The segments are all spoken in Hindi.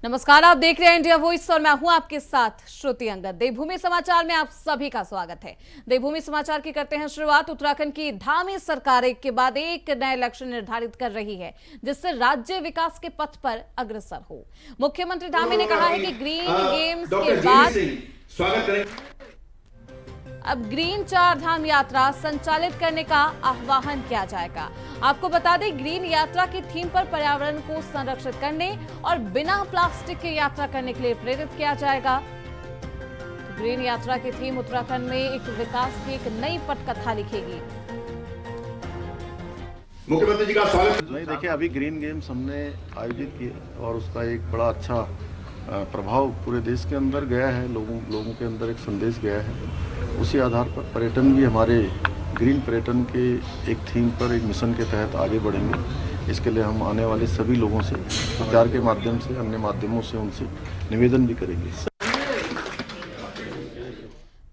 नमस्कार, आप देख रहे हैं इंडिया वॉइस और मैं हूं आपके साथ श्रुति अंगद। देवभूमि समाचार में आप सभी का स्वागत है। देवभूमि समाचार की करते हैं शुरुआत। उत्तराखंड की धामी सरकार एक के बाद एक नए लक्ष्य निर्धारित कर रही है जिससे राज्य विकास के पथ पर अग्रसर हो। मुख्यमंत्री धामी ने कहा है कि ग्रीन गेम्स के बाद अब ग्रीन चार धाम यात्रा संचालित करने का आह्वान किया जाएगा। आपको बता दें, ग्रीन यात्रा की थीम पर पर्यावरण को संरक्षित करने और बिना प्लास्टिक की यात्रा करने के लिए प्रेरित किया जाएगा। ग्रीन यात्रा की थीम उत्तराखंड में एक विकास की एक नई पटकथा लिखेगी। मुख्यमंत्री जी का स्वागत। नहीं, देखिए, अभी ग्रीन गेम्स हमने आयोजित किए और उसका एक बड़ा अच्छा प्रभाव पूरे देश के अंदर गया है। लोगों के अंदर एक संदेश गया है। उसी आधार पर पर्यटन भी हमारे ग्रीन पर्यटन के एक थीम पर, एक मिशन के तहत आगे बढ़ेंगे। इसके लिए हम आने वाले सभी लोगों से प्रचार के माध्यम से, अन्य माध्यमों से उनसे निवेदन भी करेंगे।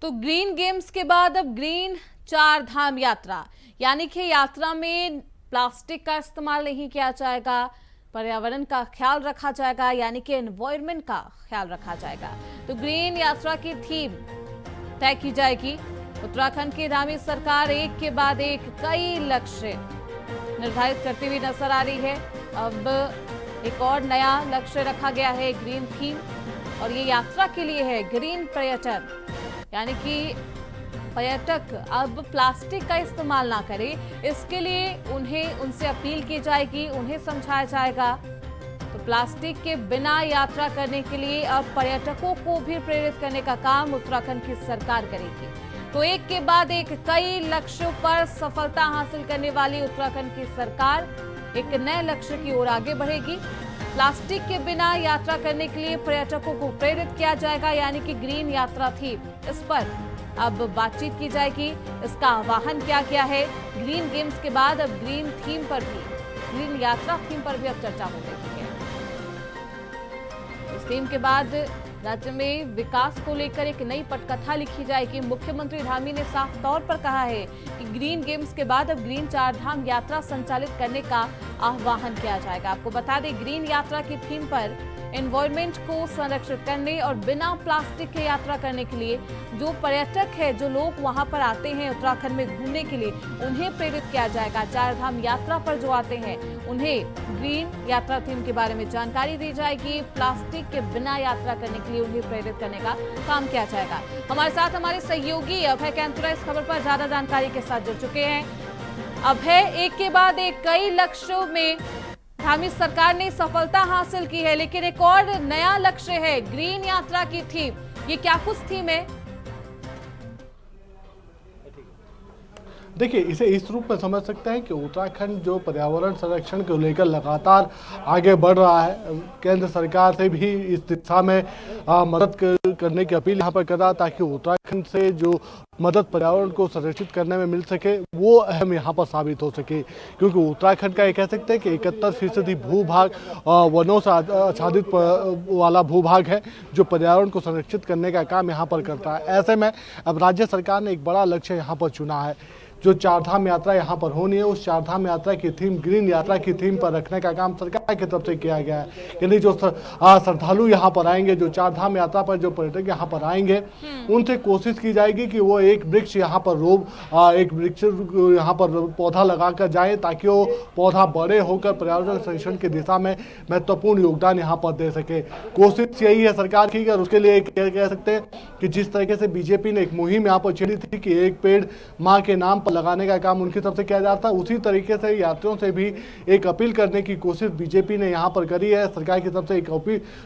तो ग्रीन गेम्स के बाद अब ग्रीन चार धाम यात्रा, यानी कि यात्रा में प्लास्टिक का इस्तेमाल नहीं किया जाएगा, पर्यावरण का ख्याल रखा जाएगा, यानी कि एनवायरनमेंट का ख्याल रखा जाएगा। तो ग्रीन यात्रा की थीम तय की जाएगी। उत्तराखंड की धामी सरकार एक के बाद एक कई लक्ष्य निर्धारित करती हुई नजर आ रही है। अब एक और नया लक्ष्य रखा गया है, ग्रीन थीम, और ये यात्रा के लिए है ग्रीन पर्यटन, यानी कि पर्यटक अब प्लास्टिक का इस्तेमाल ना करें। इसके लिए उनसे अपील की जाएगी, उन्हें समझाया जाएगा। तो प्लास्टिक के बिना यात्रा करने के लिए अब पर्यटकों को भी प्रेरित करने का काम उत्तराखंड की सरकार करेगी। तो एक के बाद एक कई लक्ष्यों पर सफलता हासिल करने वाली उत्तराखंड की सरकार एक नए लक्ष्य की ओर आगे बढ़ेगी। प्लास्टिक के बिना यात्रा करने के लिए पर्यटकों को प्रेरित किया जाएगा, यानी कि ग्रीन यात्रा थीम, इस पर अब बातचीत की जाएगी। इसका आह्वान किया गया है। ग्रीन गेम्स के बाद अब ग्रीन थीम पर भी, ग्रीन यात्रा थीम पर भी अब चर्चा हो रही है। इस थीम के बाद राज्य में विकास को लेकर एक नई पटकथा लिखी जाएगी। मुख्यमंत्री धामी ने साफ तौर पर कहा है कि ग्रीन गेम्स के बाद अब ग्रीन चार धाम यात्रा संचालित करने का आह्वान किया जाएगा। आपको बता दें, ग्रीन यात्रा की थीम पर एनवायरनमेंट को संरक्षित करने और बिना प्लास्टिक के यात्रा करने के लिए जो पर्यटक है, जो लोग वहां पर आते हैं उत्तराखंड में घूमने के लिए, उन्हें प्रेरित किया जाएगा। चार धाम यात्रा पर जो आते हैं उन्हें ग्रीन यात्रा थीम के बारे में जानकारी दी जाएगी। प्लास्टिक के बिना यात्रा करने के लिए उन्हें प्रेरित करने का काम किया जाएगा। हमारे साथ हमारे सहयोगी अभय कैंतुरा इस खबर पर ज्यादा जानकारी के साथ जुड़ चुके हैं। अभय, एक के बाद एक कई लक्ष्यों में धामी सरकार ने सफलता हासिल की है, लेकिन एक और नया लक्ष्य है ग्रीन यात्रा की थीम। ये क्या कुछ थीम है? देखिए, इसे इस रूप में समझ सकते हैं कि उत्तराखंड जो पर्यावरण संरक्षण को लेकर लगातार आगे बढ़ रहा है, केंद्र सरकार से भी इस दिशा में मदद करने की अपील यहाँ पर कर रहा है, ताकि उत्तराखंड से जो मदद पर्यावरण को संरक्षित करने में मिल सके वो अहम यहाँ पर साबित हो सके। क्योंकि उत्तराखंड का ये कह सकते हैं कि 71% भूभाग वनों से आच्छादित वाला भूभाग है, जो पर्यावरण को संरक्षित करने का काम यहाँ पर करता है। ऐसे में अब राज्य सरकार ने एक बड़ा लक्ष्य यहाँ पर चुना है। जो चारधाम यात्रा यहाँ पर होनी है, उस चारधाम यात्रा की थीम ग्रीन यात्रा की थीम पर रखने का काम सरकार की तरफ से किया गया है। यानी जो श्रद्धालु यहाँ पर आएंगे, जो चारधाम यात्रा पर जो पर्यटक यहाँ पर आएंगे, उनसे कोशिश की जाएगी कि वो एक वृक्ष यहाँ पर एक वृक्ष यहाँ पर पौधा लगाकर जाए, ताकि वो पौधा बड़े होकर पर्यावरण संरक्षण की दिशा में महत्वपूर्ण योगदान यहाँ पर दे सके। कोशिश यही है सरकार की। और उसके लिए कह सकते हैं कि जिस तरीके से बीजेपी ने एक मुहिम यहाँ पर छेड़ी थी कि एक पेड़ माँ के नाम पर लगाने का काम उनकी तरफ से किया जाता है, उसी तरीके से यात्रियों से भी एक अपील करने की कोशिश बीजेपी ने यहाँ पर करी है। सरकार की तरफ से एक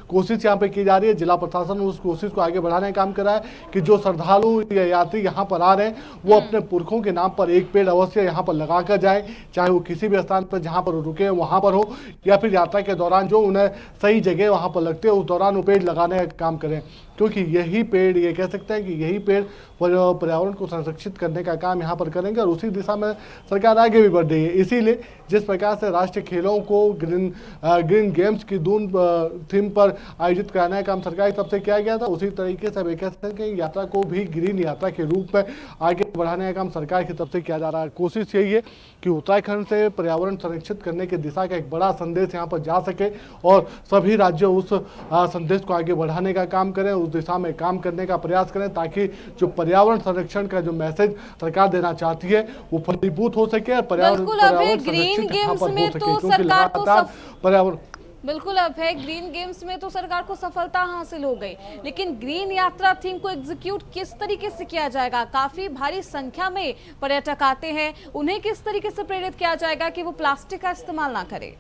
कोशिश यहाँ पर की जा रही है। जिला प्रशासन उस कोशिश को आगे बढ़ाने का काम कर रहा है कि जो श्रद्धालु या यात्री यहाँ पर आ रहे हैं, वो अपने पुरखों के नाम पर एक पेड़ अवश्य यहाँ पर लगा कर जाए, चाहे वो किसी भी स्थान पर जहाँ पर रुके वहाँ पर हो, या फिर यात्रा के दौरान जो उन्हें सही जगह वहाँ पर लगते हैं उस दौरान वो पेड़ लगाने का काम करें। क्योंकि यही पेड़, ये कह सकते हैं कि यही पेड़ पर्यावरण को संरक्षित करने का काम यहाँ पर करेंगे। करेंगे और उसी दिशा में सरकार आगे भी बढ़ रही है। इसीलिए जिस प्रकार से राष्ट्रीय खेलों को ग्रीन गेम्स की दून थीम पर आयोजित कराने का काम सरकार की तरफ से किया गया था, उसी तरीके से कह सकते हैं कि यात्रा को भी ग्रीन यात्रा के रूप में आगे बढ़ाने का काम सरकार की तरफ से किया जा रहा है। कोशिश यही है कि उत्तराखंड से पर्यावरण संरक्षित करने की दिशा का एक बड़ा संदेश यहाँ पर जा सके और सभी राज्य उस संदेश को आगे बढ़ाने का काम करें, उस दिशा में काम करने का प्रयास करें, ताकि जो पर्यावरण संरक्षण का जो मैसेज सरकार देना चाहती है वो फलीभूत हो सके और पर्यावरण गेम्स में तो सरकार को पर्यावरण बिल्कुल अब है। ग्रीन गेम्स में तो सरकार को सफलता हासिल हो गई, लेकिन ग्रीन यात्रा थीम को एग्जीक्यूट किस तरीके से किया जाएगा? काफी भारी संख्या में पर्यटक आते हैं, उन्हें किस तरीके से प्रेरित किया जाएगा कि वो प्लास्टिक का इस्तेमाल ना करें?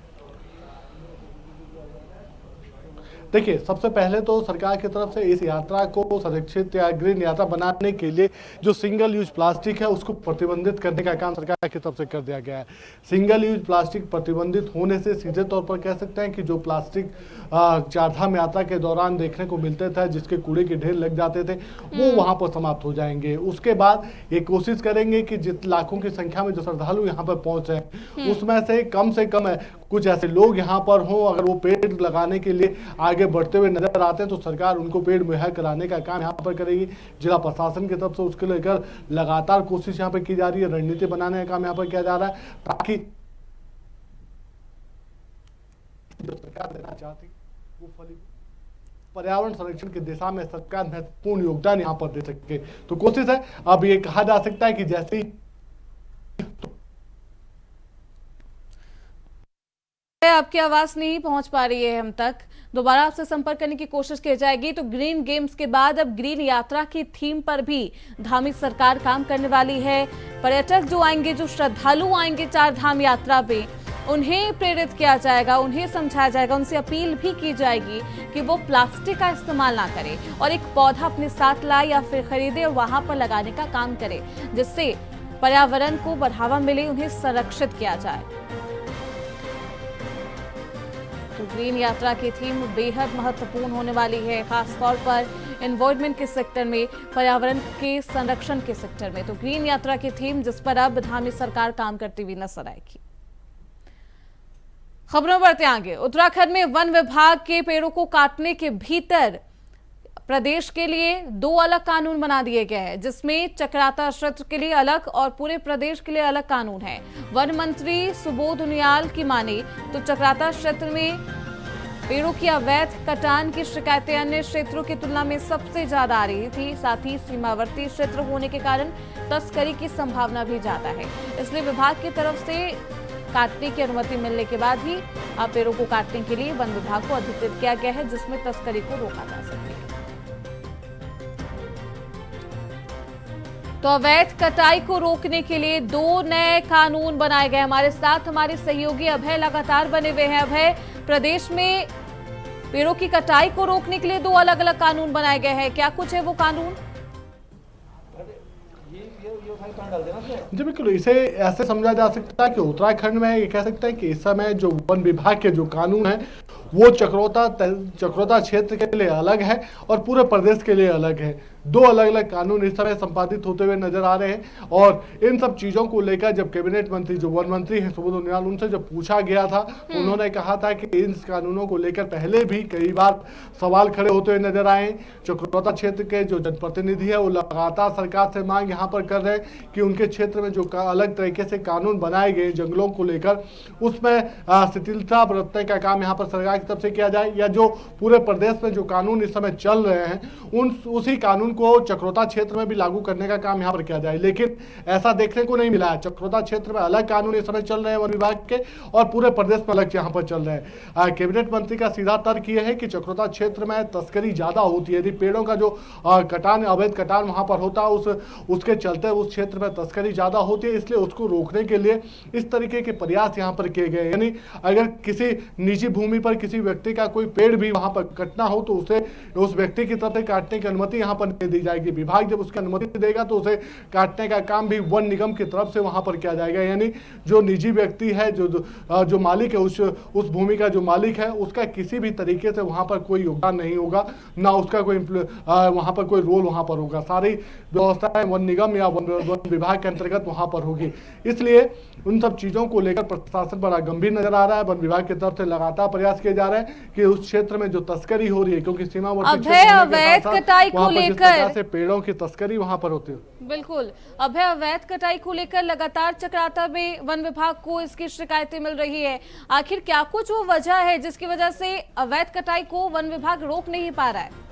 देखिए, सबसे पहले तो सरकार की तरफ से इस यात्रा को संरक्षित या ग्रीन यात्रा बनाने के लिए जो सिंगल यूज प्लास्टिक है उसको प्रतिबंधित करने का काम सरकार की तरफ से कर दिया गया है। सिंगल यूज प्लास्टिक प्रतिबंधित होने से सीधे तौर पर कह सकते हैं कि जो प्लास्टिक चारधाम यात्रा के दौरान देखने को मिलते थे, जिसके कूड़े के ढेर लग जाते थे, वो वहाँ पर समाप्त हो जाएंगे। उसके बाद ये कोशिश करेंगे कि जित लाखों की संख्या में जो श्रद्धालु यहाँ पर पहुंच रहे हैं उसमें से कम कुछ ऐसे लोग यहाँ पर हों, अगर वो पेड़ लगाने के लिए आगे बढ़ते हुए नजर आते हैं तो सरकार उनको पेड़ मुहैया कराने का काम यहाँ पर करेगी। जिला प्रशासन की तरफ से उसके लेकर लगातार कोशिश यहाँ पर की जा रही है, रणनीति बनाने का काम यहाँ पर किया जा रहा है, ताकि जो सरकार देना चाहती वो फली पर्यावरण संरक्षण की दिशा में सरकार महत्वपूर्ण योगदान यहाँ पर दे सके। तो कोशिश है, अब ये कहा जा सकता है कि जैसे ही आपकी आवाज नहीं पहुंच पा रही है हम तक, दोबारा आपसे संपर्क करने की कोशिश की जाएगी। तो ग्रीन गेम्स के बाद अब ग्रीन यात्रा की थीम पर भी धामी सरकार काम करने वाली है। पर्यटक जो आएंगे, जो श्रद्धालु आएंगे चार धाम यात्रा पे, उन्हें प्रेरित किया जाएगा, उन्हें समझाया जाएगा, उनसे अपील भी की जाएगी कि वो प्लास्टिक का इस्तेमाल ना करें और एक पौधा अपने साथ लाए या फिर खरीदे और वहां पर लगाने का काम करे, जिससे पर्यावरण को बढ़ावा मिले, उन्हें संरक्षित किया जाए। तो ग्रीन यात्रा की थीम बेहद महत्वपूर्ण होने वाली है, खासतौर पर एनवायरनमेंट के सेक्टर में, पर्यावरण के संरक्षण के सेक्टर में। तो ग्रीन यात्रा की थीम जिस पर अब धामी सरकार काम करती हुई नजर आएगी। खबरों बढ़ते आगे। उत्तराखंड में वन विभाग के पेड़ों को काटने के भीतर प्रदेश के लिए दो अलग कानून बना दिए गए हैं, जिसमें चक्राता क्षेत्र के लिए अलग और पूरे प्रदेश के लिए अलग कानून है। वन मंत्री सुबोध उनियाल की माने तो चक्राता क्षेत्र में पेड़ों की अवैध कटान की शिकायतें अन्य क्षेत्रों की तुलना में सबसे ज्यादा आ रही थी। साथ ही सीमावर्ती क्षेत्र होने के कारण तस्करी की संभावना भी ज्यादा है, इसलिए विभाग की तरफ से काटने की अनुमति मिलने के बाद ही अब पेड़ों को काटने के लिए वन विभाग को अधिकृत किया गया है, जिसमें तस्करी को रोका जा सके। तो अवैध कटाई को रोकने के लिए दो नए कानून बनाए गए। हमारे साथ हमारे सहयोगी अभय लगातार बने हुए हैं। अभय, प्रदेश में पेड़ों की कटाई को रोकने के लिए दो अलग अलग कानून बनाए गए हैं, क्या कुछ है वो कानून? जी बिल्कुल, इसे ऐसे समझा जा सकता है कि उत्तराखंड में ये कह सकते हैं कि इस समय जो वन विभाग के जो कानून है वो चक्रोता क्षेत्र के लिए अलग है और पूरे प्रदेश के लिए अलग है। दो अलग अलग कानून इस समय संपादित होते हुए नजर आ रहे हैं और इन सब चीजों को लेकर जब कैबिनेट मंत्री जो वन मंत्री हैं सुबोध उनियाल, उनसे जब पूछा गया था उन्होंने कहा था कि इन कानूनों को लेकर पहले भी कई बार सवाल खड़े होते हुए नजर आए। चक्रोता क्षेत्र के जो जनप्रतिनिधि है वो लगातार सरकार से मांग यहाँ पर कर रहे हैं कि उनके क्षेत्र में जो अलग तरीके से कानून बनाए गए जंगलों को लेकर उसमें शिथिलता बरतने का काम यहाँ पर सरकार की तरफ से किया जाए, या जो पूरे प्रदेश में जो कानून इस समय चल रहे हैं उसी कानून को चक्रोता क्षेत्र में भी लागू करने का काम यहाँ पर किया जाए। लेकिन ऐसा देखने को नहीं मिला है। चक्रोता क्षेत्र में अलग कानून इस समय चल रहे हैं वन विभाग के और पूरे प्रदेश में अलग यहाँ पर चल रहे हैं। कैबिनेट मंत्री का सीधा तर्क यह है कि चक्रोता क्षेत्र में तस्करी ज्यादा होती है, यदि पेड़ों का जो कटान अवैध कटान वहां पर होता है उसके चलते उस क्षेत्र में तस्करी ज्यादा होती है, इसलिए उसको रोकने के लिए इस तरीके के प्रयास यहाँ पर किए गए। यानी अगर किसी निजी भूमि पर किसी व्यक्ति का कोई पेड़ भी वहां पर कटना हो तो उसे उस व्यक्ति की तरफ से काटने की अनुमति यहाँ पर नहीं दी जाएगी। विभाग जब उसकी अनुमति देगा तो उसे काटने का काम भी वन निगम की तरफ से वहां पर किया जाएगा। यानी जो निजी व्यक्ति है, जो मालिक है, उस भूमि का जो मालिक है, उसका किसी भी तरीके से वहां पर कोई योगदान नहीं होगा, ना उसका कोई वहां पर कोई रोल वहां पर होगा। सारी व्यवस्थाएं वन निगम या वन विभाग के अंतर्गत वहां पर होगी। इसलिए उन सब चीजों को लेकर प्रशासन बड़ा गंभीर नजर आ रहा है। वन विभाग की तरफ से लगातार प्रयास किए जा रहे हैं कि उस क्षेत्र में जो तस्करी हो रही है, क्योंकि सीमावर्ती अवैध कटाई को लेकर से पेड़ों की तस्करी वहां पर होती है। बिल्कुल, अवैध कटाई को लेकर लगातार चक्राता में वन विभाग को इसकी शिकायतें मिल रही है। आखिर क्या कुछ वो वजह है जिसकी वजह से अवैध कटाई को वन विभाग रोक नहीं पा रहा है?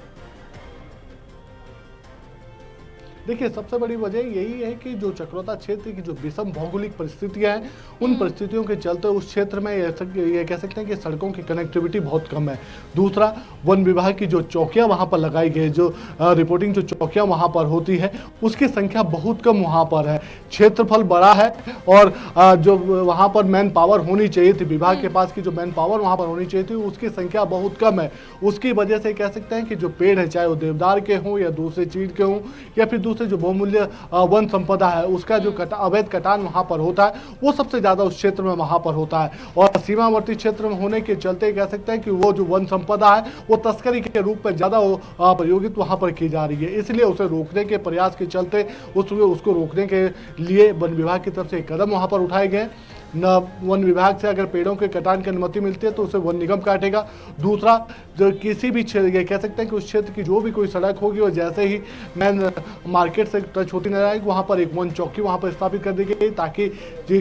देखिए, सबसे बड़ी वजह यही है कि जो चक्रोता क्षेत्र की जो विषम भौगोलिक परिस्थितियां हैं, उन परिस्थितियों के चलते उस क्षेत्र में ये कह सकते हैं कि सड़कों की कनेक्टिविटी बहुत कम है। दूसरा, वन विभाग की जो चौकियां वहां पर लगाई गई, जो रिपोर्टिंग जो चौकियां वहां पर होती है, उसकी संख्या बहुत कम वहां पर है। क्षेत्रफल बड़ा है और जो वहां पर मैन पावर होनी चाहिए थी, विभाग के पास की जो मैन पावर वहां पर होनी चाहिए थी, उसकी संख्या बहुत कम है। उसकी वजह से कह सकते हैं कि जो पेड़ है, चाहे वो देवदार के हों या दूसरे चीड़ के हों या फिर से जो बहुमूल्य वन संपदा है, उसका जो अवैध कटान वहां पर होता है, वो सबसे ज्यादा उस क्षेत्र में वहां पर होता है। और सीमावर्ती क्षेत्र में होने के चलते कह सकते हैं कि वो जो वन संपदा है वो तस्करी के रूप में ज्यादा प्रयोगित वहां पर की जा रही है। इसलिए उसे रोकने के प्रयास के चलते उसको रोकने के लिए वन विभाग की तरफ से कदम वहां पर उठाए गए। न वन विभाग से अगर पेड़ों के कटान की अनुमति मिलती है तो उसे वन निगम काटेगा। दूसरा, जो किसी भी क्षेत्र, कह सकते हैं कि उस क्षेत्र की जो भी कोई सड़क होगी और जैसे ही मैन मार्केट से टच होती नजर आएगी, वहाँ पर एक वन चौकी वहाँ पर स्थापित कर दी गई ताकि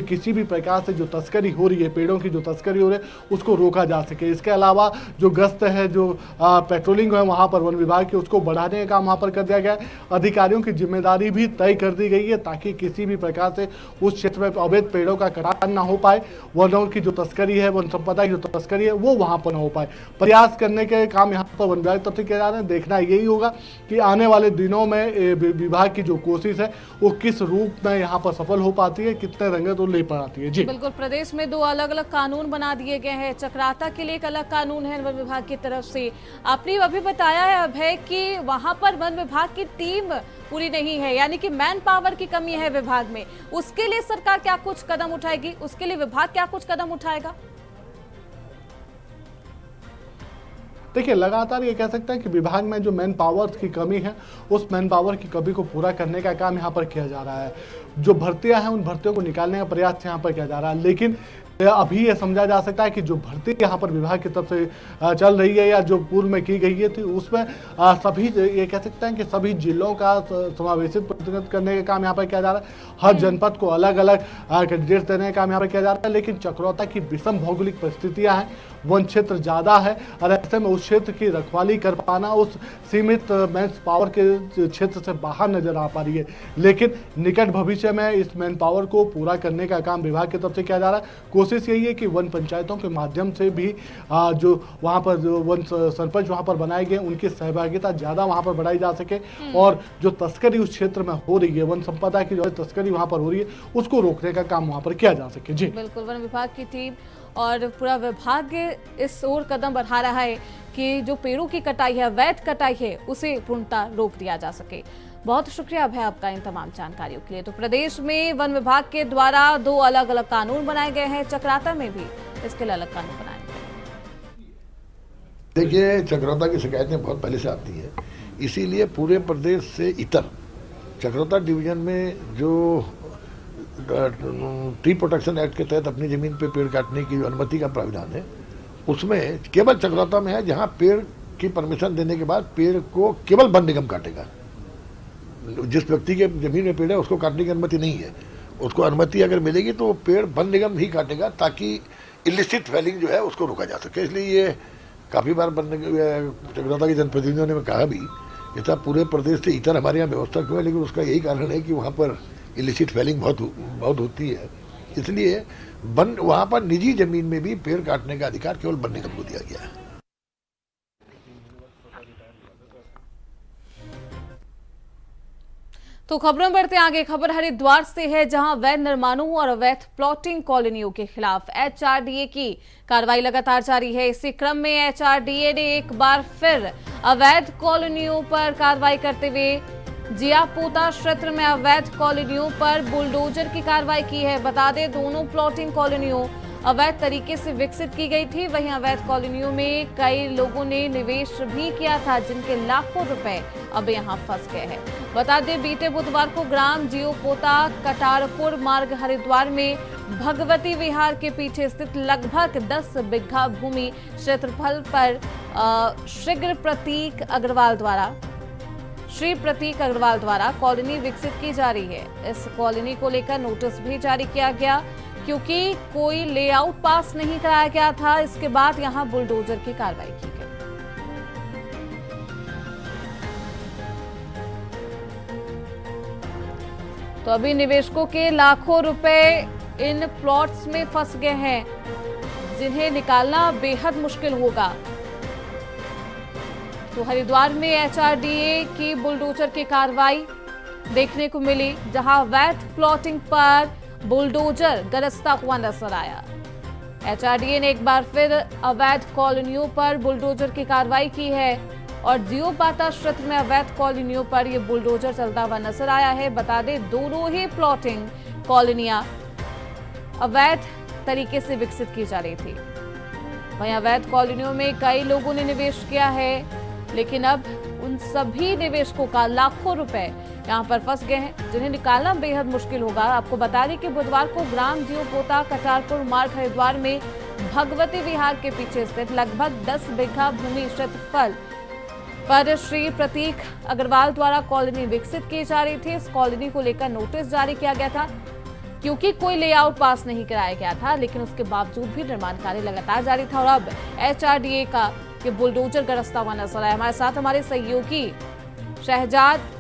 किसी भी प्रकार से जो तस्करी हो रही है, पेड़ों की जो तस्करी हो रही है, उसको रोका जा सके। इसके अलावा जो गश्त है, जो पेट्रोलिंग है वहाँ पर वन विभाग की, उसको बढ़ाने का काम वहाँ पर कर दिया गया है। अधिकारियों की जिम्मेदारी भी तय कर दी गई है ताकि किसी भी प्रकार से उस क्षेत्र में अवैध पेड़ों का कटान ना हो पाए, वनों की जो तस्करी है, वन संपदा की जो तस्करी है, वो वहां पर न हो पाए। प्रयास करने के काम यहाँ पर वन विभाग तरफ से किया जा रहा है। देखना यही होगा कि आने वाले दिनों में विभाग की जो कोशिश है वो किस रूप में यहाँ पर सफल हो पाती है, कितने रंगे तो ले पाती है। जी बिल्कुल, प्रदेश में 2 अलग अलग कानून बना दिए गए हैं। चक्राता के लिए एक अलग कानून है वन विभाग की तरफ से। आपने अभी बताया है अभय कि वहां पर वन विभाग की टीम पूरी नहीं है, यानी कि मैन पावर की कमी है विभाग में। उसके लिए सरकार क्या कुछ कदम उठाएगी, उसके लिए विभाग क्या कुछ कदम उठाएगा? देखिए, लगातार ये कह सकते हैं कि विभाग में जो मैन पावर की कमी है, उस मैन पावर की कमी को पूरा करने का काम यहाँ पर किया जा रहा है। जो भर्तियां हैं, उन भर्तियों को निकालने का प्रयास यहाँ पर किया जा रहा है। लेकिन अभी ये समझा जा सकता है कि जो भर्ती यहाँ पर विभाग की तरफ से चल रही है या जो पूर्व में की गई है थी, उसमें सभी, ये कह सकते हैं कि सभी जिलों का समावेशित प्रतिनिधित्व करने का काम यहाँ पर किया जा रहा है। हर जनपद को अलग अलग कैंडिडेट देने का काम यहाँ पर किया जा रहा है। लेकिन चक्रोता की विषम भौगोलिक परिस्थितियाँ हैं, वन क्षेत्र ज़्यादा है और ऐसे में उस क्षेत्र की रखवाली कर पाना उस सीमित मैन पावर के क्षेत्र से बाहर नजर आ पा रही है। लेकिन निकट भविष्य में इस मैन पावर को पूरा करने का काम विभाग की तरफ से किया जा रहा है। कोशिश यही है कि वन पंचायतों के माध्यम से भी जो वहाँ पर जो वन सरपंच वहाँ पर बनाए गए, उनकी सहभागिता ज़्यादा वहाँ पर बढ़ाई जा सके और जो तस्करी उस क्षेत्र में हो रही है, वन संपदा की जो तस्करी वहाँ पर हो रही है, उसको रोकने का काम वहाँ पर किया जा सके। जी बिल्कुल, वन विभाग की टीम और पूरा विभाग इस ओर कदम बढ़ा रहा है कि जो पेड़ों की कटाई है, अवैध कटाई है, उसे पूर्णतः रोक दिया जा सके। बहुत शुक्रिया अभय आपका इन तमाम जानकारियों के लिए। तो प्रदेश में वन विभाग के द्वारा 2 अलग अलग कानून बनाए गए हैं, चक्राता में भी इसके लिए अलग कानून बनाए गए। देखिए, चक्राता की शिकायतें बहुत पहले से आती हैं, इसीलिए पूरे प्रदेश से इतर चक्राता डिवीजन में जो ट्री प्रोटेक्शन एक्ट के तहत अपनी जमीन पे पेड़ काटने की जो अनुमति का प्राविधान है, उसमें केवल चक्राता में है जहां पेड़ की परमिशन देने के बाद पेड़ को केवल वन निगम काटेगा। जिस व्यक्ति के जमीन में पेड़ है उसको काटने की अनुमति नहीं है। उसको अनुमति अगर मिलेगी तो पेड़ वन निगम ही काटेगा ताकि इलिसिट फेलिंग जो है उसको रोका जा सके। इसलिए ये काफ़ी बार चक्राता के जनप्रतिनिधियों ने कहा भी कि साहब पूरे प्रदेश से इतर हमारे यहाँ व्यवस्था क्यों है, लेकिन उसका यही कारण है कि वहाँ पर इलिसिट फेलिंग बहुत होती है। इसलिए वन वहाँ पर निजी जमीन में भी पेड़ काटने का अधिकार केवल वन निगम को दिया गया है। तो खबरों बढ़ते आगे। खबर हरिद्वार से है, जहां अवैध निर्माणों और अवैध प्लॉटिंग कॉलोनियों के खिलाफ एचआरडीए की कार्रवाई लगातार जारी है। इसी क्रम में एचआरडीए ने एक बार फिर अवैध कॉलोनियों पर कार्रवाई करते हुए जियापोता क्षेत्र में अवैध कॉलोनियों पर बुलडोजर की कार्रवाई की है। बता दें, दोनों प्लॉटिंग कॉलोनियों अवैध तरीके से विकसित की गई थी। वहीं अवैध कॉलोनियों में कई लोगों ने निवेश भी किया था, जिनके लाखों रुपए अब यहां फंस गए हैं। बता दें, बीते बुधवार को ग्राम जियापोता कटारपुर मार्ग हरिद्वार में भगवती विहार के पीछे स्थित लगभग 10 बीघा भूमि क्षेत्रफल पर श्री प्रतीक अग्रवाल द्वारा कॉलोनी विकसित की जा रही है। इस कॉलोनी को लेकर नोटिस भी जारी किया गया, क्योंकि कोई लेआउट पास नहीं कराया गया था। इसके बाद यहां बुलडोजर की कार्रवाई की गई। तो अभी निवेशकों के लाखों रुपए इन प्लॉट्स में फंस गए हैं, जिन्हें निकालना बेहद मुश्किल होगा। तो हरिद्वार में एचआरडीए की बुलडोजर की कार्रवाई देखने को मिली, जहां अवैध प्लॉटिंग पर बुलडोजर गरजता हुआ नजर आया। एचआरडीए ने एक बार फिर अवैध कॉलोनियों पर बुलडोजर की कार्रवाई की है और जियापोता क्षेत्र में अवैध कॉलोनियों पर यह बुलडोजर चलता हुआ नजर आया है। बता दें, दोनों ही प्लॉटिंग कॉलोनियां अवैध तरीके से विकसित की जा रही थी। वहीं अवैध कॉलोनियों में कई लोगों ने निवेश किया है, लेकिन अब उन सभी निवेशकों का लाखों रुपए यहां पर फंस गए हैं, जिन्हें निकालना बेहद मुश्किल होगा। आपको बता दें कि बुधवार को ग्राम जियापोता कटारपुर मार्ग हरिद्वार में भगवती विहार के पीछे स्थित लगभग 10 बीघा भूमि क्षेत्रफल पर श्री प्रतीक अग्रवाल द्वारा कॉलोनी विकसित की जा रही थी। इस कॉलोनी को लेकर नोटिस जारी किया गया था, क्योंकि कोई लेआउट पास नहीं कराया गया था, लेकिन उसके बावजूद भी निर्माण कार्य लगातार जारी था। और अब एचआरडीए का ये बुलडोजर गरजता हुआ नजर आया। हमारे साथ हमारे सहयोगी शहजाद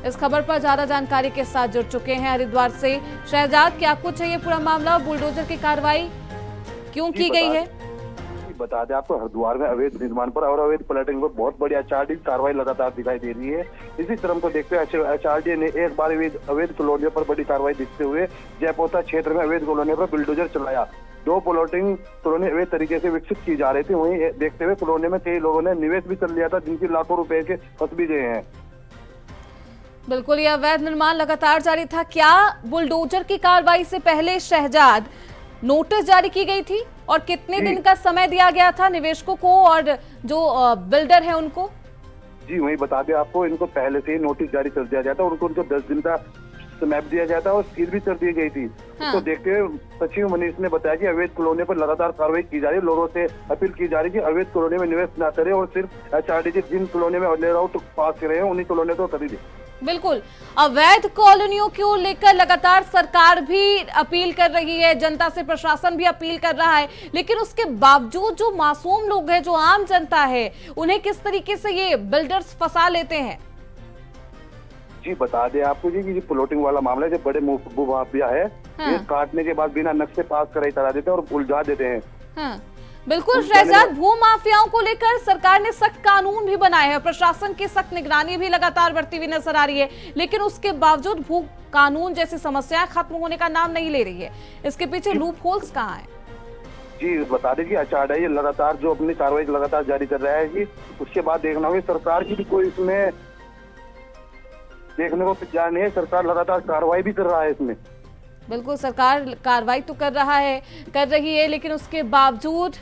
इस खबर पर ज्यादा जानकारी के साथ जुड़ चुके हैं हरिद्वार से। शहजाद, क्या कुछ है ये पूरा मामला, बुलडोजर की कार्रवाई क्यों की गई है? बता दें आपको, हरिद्वार में अवैध निर्माण पर और अवैध प्लॉटिंग पर बहुत बड़ी एचआरडीए की कार्रवाई लगातार दिखाई दे रही है। इसी क्रम को देखते हुए एचआरडीए ने एक बार अवैध कॉलोनियों पर बड़ी कार्रवाई देखते हुए जियापोता क्षेत्र में अवैध कॉलोनियों पर बुलडोजर चलाया। 2 प्लॉटिंग कॉलोनी अवैध तरीके से विकसित की जा रही थी। वहीं देखते हुए कॉलोनी में कई लोगों ने निवेश भी कर लिया था, जिनके लाखों रुपए के फंस भी गए हैं। बिल्कुल, यह अवैध निर्माण लगातार जारी था। क्या बुलडोजर की कार्रवाई से पहले शहजाद नोटिस जारी की गई थी, और कितने दिन का समय दिया गया था निवेशकों को और जो बिल्डर है उनको? जी, वही बता दें आपको, इनको पहले से ही नोटिस जारी कर दिया जाता है, उनको 10 दिन का समय दिया जाता है और सील भी कर दी गई थी। हाँ। तो देखते हुए सचिव मनीष ने बताया कि अवैध कॉलोनी पर लगातार कार्रवाई की जा रही है। लोगों से अपील की जा रही है कि अवैध कॉलोनी में निवेश न करें और सिर्फ एचआरडीए जिन कॉलोनी में लेआउट पास कर रहे हैं उन्हीं कॉलोनी को खरीदे। बिल्कुल, अवैध कॉलोनियों को लेकर लगातार सरकार भी अपील कर रही है, जनता से प्रशासन भी अपील कर रहा है, लेकिन उसके बावजूद जो मासूम लोग हैं, जो आम जनता है, उन्हें किस तरीके से ये बिल्डर्स फंसा लेते हैं? जी, बता दें आपको जी कि प्लॉटिंग वाला मामला है, जो बड़े मुआवजा है, हाँ। ये काटने के बाद बिना नक्शे पास करा देते हैं और उलझा देते हैं। हाँ। बिल्कुल शहजाद, भू माफियाओं को लेकर सरकार ने सख्त कानून भी बनाए हैं, प्रशासन की सख्त निगरानी भी लगातार बढ़ती हुई नजर आ रही है, लेकिन उसके बावजूद भू कानून जैसी समस्या खत्म होने का नाम नहीं ले रही है। इसके पीछे लूप होल्स कहाँ है? जी, बता दें कि एचआरडीए लगातार जो अपनी कार्रवाई लगातार जारी कर रहा है कि उसके बाद देखना होगा सरकार की भी कोई इसमें देखने को तैयार नहीं है। सरकार लगातार कार्रवाई भी कर रहा है इसमें। बिल्कुल, सरकार कार्रवाई तो कर रही है, लेकिन उसके बावजूद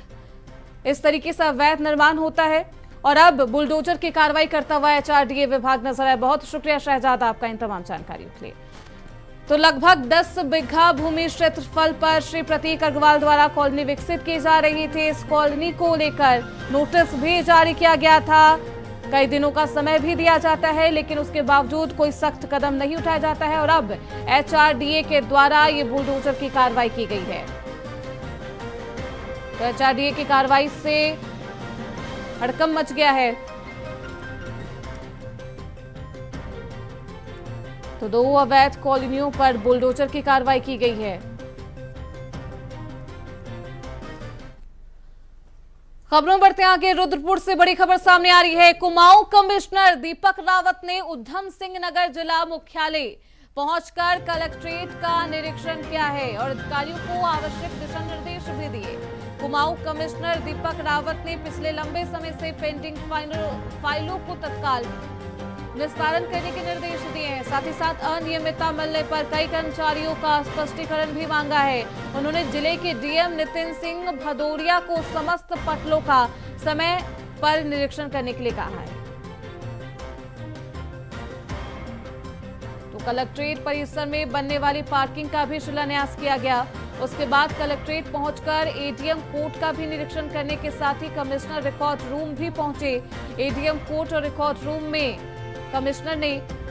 इस तरीके से अवैध निर्माण होता है और अब बुलडोजर की कार्रवाई करता हुआ एचआरडीए विभाग नजर आया। बहुत शुक्रिया शहजाद आपका इन तमाम जानकारियों के लिए। तो लगभग 10 बीघा भूमि क्षेत्रफल पर श्री प्रतीक अग्रवाल द्वारा कॉलोनी विकसित की जा रही थी। इस कॉलोनी को लेकर नोटिस भी जारी किया गया था, कई दिनों का समय भी दिया जाता है, लेकिन उसके बावजूद कोई सख्त कदम नहीं उठाया जाता है और अब एचआरडीए के द्वारा ये बुलडोजर की कार्रवाई की गई है। तो एचआरडीए की कार्रवाई से हड़कंप मच गया है। तो 2 अवैध कॉलोनियों पर बुलडोजर की कार्रवाई की गई है। खबरों बढ़ते हैं आगे। रुद्रपुर से बड़ी खबर सामने आ रही है। कुमाऊं कमिश्नर दीपक रावत ने उधम सिंह नगर जिला मुख्यालय पहुंचकर कलेक्ट्रेट का निरीक्षण किया है और अधिकारियों को आवश्यक दिशा निर्देश भी दिए। कुमाऊं कमिश्नर दीपक रावत ने पिछले लंबे समय से पेंडिंग फाइलों को तत्काल निस्तारण करने के निर्देश दिए हैं। साथ ही साथ अनियमितता मिलने पर कई कर्मचारियों का स्पष्टीकरण भी मांगा है। उन्होंने जिले के डीएम नितिन सिंह भदौरिया को समस्त पटलों का समय पर निरीक्षण करने के लिए कहा है। तो कलेक्ट्रेट परिसर में बनने वाली पार्किंग का भी शिलान्यास किया गया। उसके बाद कलेक्ट्रेट पहुंचकर एडीएम कोर्ट का भी निरीक्षण करने के साथ ही कमिश्नर रिकॉर्ड रूम भी पहुंचे। एडीएम कोर्ट और रिकॉर्ड रूम में कमिश्नर ने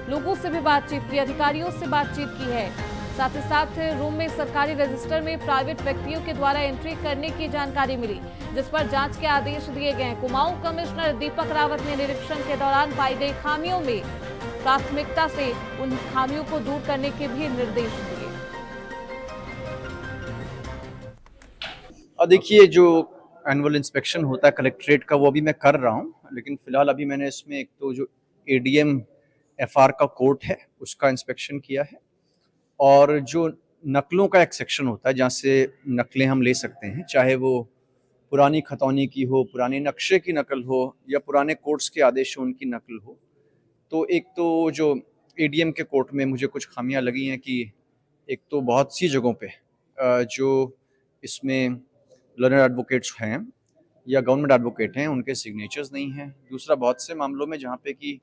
लोगों से भी बातचीत की, अधिकारियों से बातचीत की है। साथ ही साथ रूम में सरकारी रजिस्टर में प्राइवेट व्यक्तियों के द्वारा एंट्री करने की जानकारी मिली, जिस पर जांच के आदेश दिए गए। कुमाऊं कमिश्नर दीपक रावत ने निरीक्षण के दौरान पाई गई खामियों में प्राथमिकता से उन खामियों को दूर करने के भी निर्देश दिए। देखिए, जो एनुअल इंस्पेक्शन होता है कलेक्ट्रेट का, वो अभी मैं कर रहा हूँ, लेकिन फिलहाल अभी मैंने इसमें एक तो जो एडीएम एफआर का कोर्ट है उसका इंस्पेक्शन किया है, और जो नकलों का एक सेक्शन होता है जहाँ से नकलें हम ले सकते हैं, चाहे वो पुरानी खतौनी की हो, पुराने नक्शे की नकल हो या पुराने कोर्ट्स के आदेश हो उनकी नकल हो। तो एक तो जो एडीएम के कोर्ट में मुझे कुछ खामियां लगी हैं कि एक तो बहुत सी जगहों पे जो इसमें लर्नर एडवोकेट्स हैं या गवर्नमेंट एडवोकेट हैं उनके सिग्नेचर्स नहीं हैं। दूसरा, बहुत से मामलों में जहाँ पे कि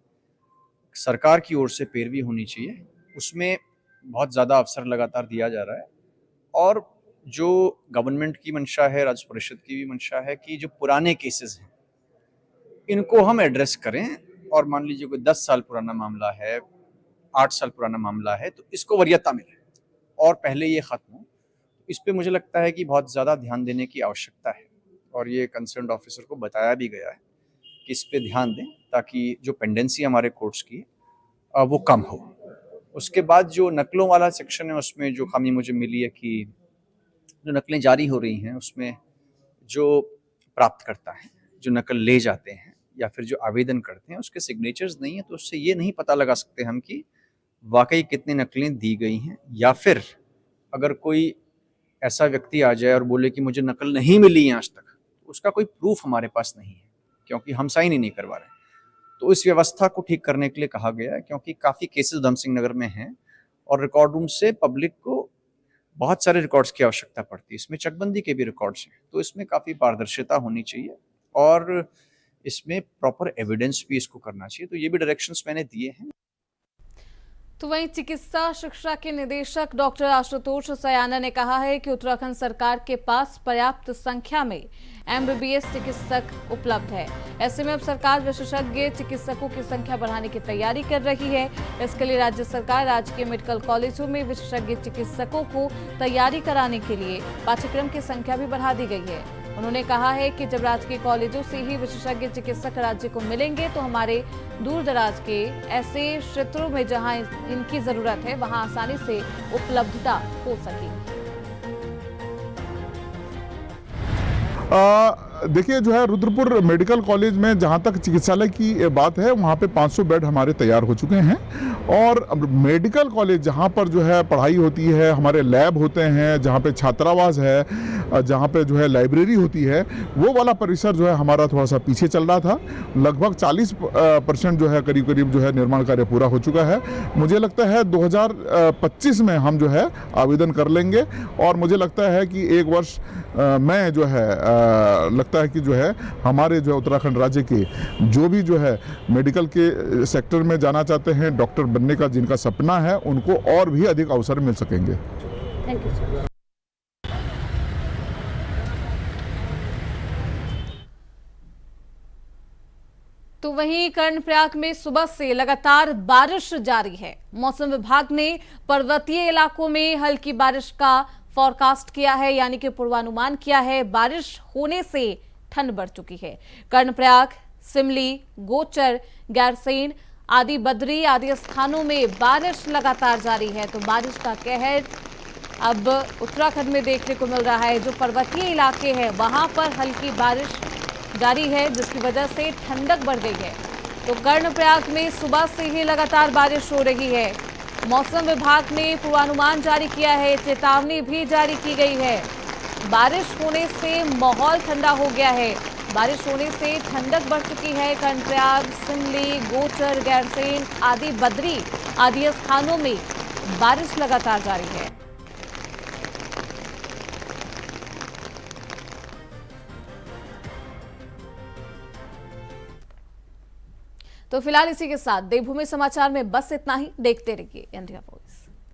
सरकार की ओर से पैरवी होनी चाहिए उसमें बहुत ज़्यादा अवसर लगातार दिया जा रहा है। और जो गवर्नमेंट की मंशा है, राज्य परिषद की भी मंशा है कि जो पुराने केसेस हैं इनको हम एड्रेस करें। और मान लीजिए कोई 10 साल पुराना मामला है, 8 साल पुराना मामला है, तो इसको वरीयता मिले और पहले ये ख़त्म हो। इस पे मुझे लगता है कि बहुत ज़्यादा ध्यान देने की आवश्यकता है, और ये कंसर्न्ड ऑफिसर को बताया भी गया है कि इस पे ध्यान दें ताकि जो पेंडेंसी हमारे कोर्ट्स की वो कम हो। उसके बाद जो नकलों वाला सेक्शन है उसमें जो खामी मुझे मिली है कि जो नकलें जारी हो रही हैं उसमें जो प्राप्तकर्ता हैं, जो नकल ले जाते हैं या फिर जो आवेदन करते हैं, उसके सिग्नेचर्स नहीं है, तो उससे ये नहीं पता लगा सकते हम कि वाकई कितनी नकलें दी गई हैं। या फिर अगर कोई ऐसा व्यक्ति आ जाए और बोले कि मुझे नकल नहीं मिली है आज तक, उसका कोई प्रूफ हमारे पास नहीं है क्योंकि हम साइन ही नहीं करवा रहे। तो इस व्यवस्था को ठीक करने के लिए कहा गया है, क्योंकि काफ़ी केसेस उधम सिंह नगर में हैं और रिकॉर्ड रूम से पब्लिक को बहुत सारे रिकॉर्ड्स की आवश्यकता पड़ती है। इसमें चकबंदी के भी रिकॉर्ड्स हैं, तो इसमें काफ़ी पारदर्शिता होनी चाहिए और इसमें प्रॉपर एविडेंस भी इसको करना चाहिए। तो ये भी डायरेक्शंस मैंने दिए हैं। तो वहीं चिकित्सा शिक्षा के निदेशक डॉक्टर आशुतोष सयाना ने कहा है कि उत्तराखंड सरकार के पास पर्याप्त संख्या में एमबीबीएस चिकित्सक उपलब्ध है। ऐसे में अब सरकार विशेषज्ञ चिकित्सकों की संख्या बढ़ाने की तैयारी कर रही है। इसके लिए राज्य सरकार राजकीय मेडिकल कॉलेजों में विशेषज्ञ चिकित्सकों को तैयारी कराने के लिए पाठ्यक्रम की संख्या भी बढ़ा दी गई है। उन्होंने कहा है कि जब राजकीय कॉलेजों से ही विशेषज्ञ चिकित्सक राज्य को मिलेंगे तो हमारे दूर दराज के ऐसे क्षेत्रों में जहां इनकी जरूरत है वहां आसानी से उपलब्धता हो सकेगी। देखिए, जो है रुद्रपुर मेडिकल कॉलेज में जहाँ तक चिकित्सालय की बात है वहाँ पे 500 बेड हमारे तैयार हो चुके हैं। और मेडिकल कॉलेज जहाँ पर जो है पढ़ाई होती है, हमारे लैब होते हैं, जहाँ पे छात्रावास है, जहाँ पे जो है लाइब्रेरी होती है, वो वाला परिसर जो है हमारा थोड़ा सा पीछे चल रहा था। लगभग 40% जो है करीब करीब जो है निर्माण कार्य पूरा हो चुका है। मुझे लगता है 2025 में हम जो है आवेदन कर लेंगे और मुझे लगता है कि एक वर्ष में जो है लगता है कि जो है हमारे जो है उत्तराखंड राज्य के जो भी जो है मेडिकल के सेक्टर में जाना चाहते हैं, डॉक्टर बनने का जिनका सपना है, उनको और भी अधिक अवसर मिल सकेंगे। Thank you sir. तो वहीं कर्णप्रयाग में सुबह से लगातार बारिश जारी है। मौसम विभाग ने पर्वतीय इलाकों में हल्की बारिश का फोरकास्ट किया है, यानी कि पूर्वानुमान किया है। बारिश होने से ठंड बढ़ चुकी है। कर्णप्रयाग, सिमली, गोचर, गैरसैंण आदि बद्री आदि स्थानों में बारिश लगातार जारी है। तो बारिश का कहर अब उत्तराखंड में देखने को मिल रहा है। जो पर्वतीय इलाके हैं वहां पर हल्की बारिश जारी है, जिसकी वजह से ठंडक बढ़ गई है। तो कर्णप्रयाग में सुबह से ही लगातार बारिश हो रही है। मौसम विभाग ने पूर्वानुमान जारी किया है, चेतावनी भी जारी की गई है। बारिश होने से माहौल ठंडा हो गया है। बारिश होने से ठंडक बढ़ चुकी है। कर्णप्रयाग, सिमली, गोचर, गैरसैंण आदि बद्री आदि स्थानों में बारिश लगातार जारी है। तो फिलहाल इसी के साथ देवभूमि समाचार में बस इतना ही। देखते रहिए इंडिया पोस्ट।